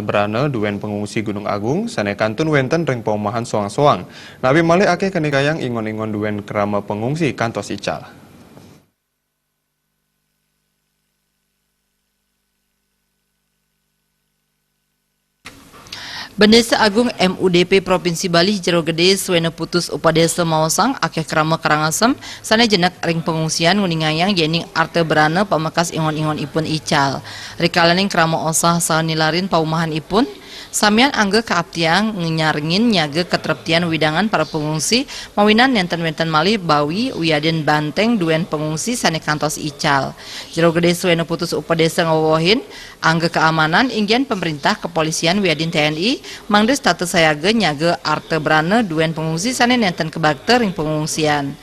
berana duen pengungsi Gunung Agung sanekantun wenten ring paumahan soang-soang. Nabi malih ake kenikayang ingon-ingon duen kerama pengungsi kantos ical. Bendesa Agung MUDP Provinsi Bali Jero Gede suwena putus upadesa maosang akeh krama karangasem sana jenak ring pengungsian nguningayang yening arte berana pamakas ingon-ingon ipun ical. Rikalaning krama osah saha nilarin paumahan ipun samian angge kaaptiang nyaringin nyaga ketereptian widangan para pengungsi mawinan nenten-wenten malih bawi uyaden banteng duen pengungsi sane kantos ical. Jero Gede suwena putus upadesa ngawohin angge keamanan inggian pemerintah kepolisian wiadin TNI mangde status sayage nyaga arte berana duen pengungsi sane nenten kebakter ring pengungsian.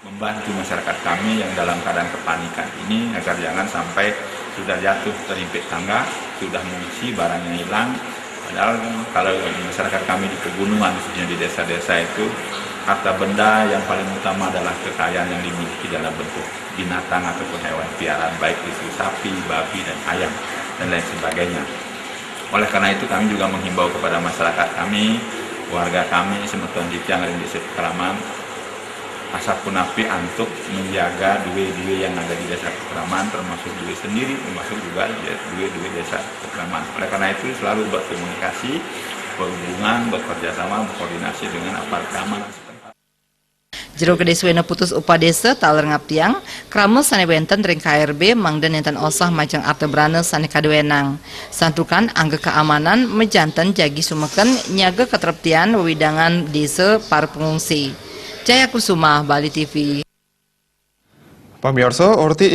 Membantu masyarakat kami yang dalam keadaan kepanikan ini agar jangan sampai sudah jatuh terimpit tangga, sudah mengisi barangnya hilang. Padahal kalau masyarakat kami di pegunungan, khususnya di desa-desa itu, harta benda yang paling utama adalah kekayaan yang dimiliki dalam bentuk binatang ataupun hewan piaraan, baik itu sapi, babi, dan ayam, dan lain sebagainya. Oleh karena itu kami juga menghimbau kepada masyarakat kami, warga kami, semeton Jitiang dan desa Pekraman, asapun api untuk menjaga duwe-duwe yang ada di desa Pekraman, termasuk duwe sendiri, termasuk juga duwe-duwe desa Pekraman. Oleh karena itu selalu berkomunikasi, berhubungan, bekerjasama, berkoordinasi dengan aparat keamanan. Jero Gede suwena putus upadesa taler ngaptiang krama sane wenten ring KRB mangden enten osah majang arte berana sane kadewenang. Santukan angge keamanan mejanten jagi sumeken nyaga ketereptian wewidangan desa para pengungsi. Jaya Kusuma, Bali TV. Pamirsa, orti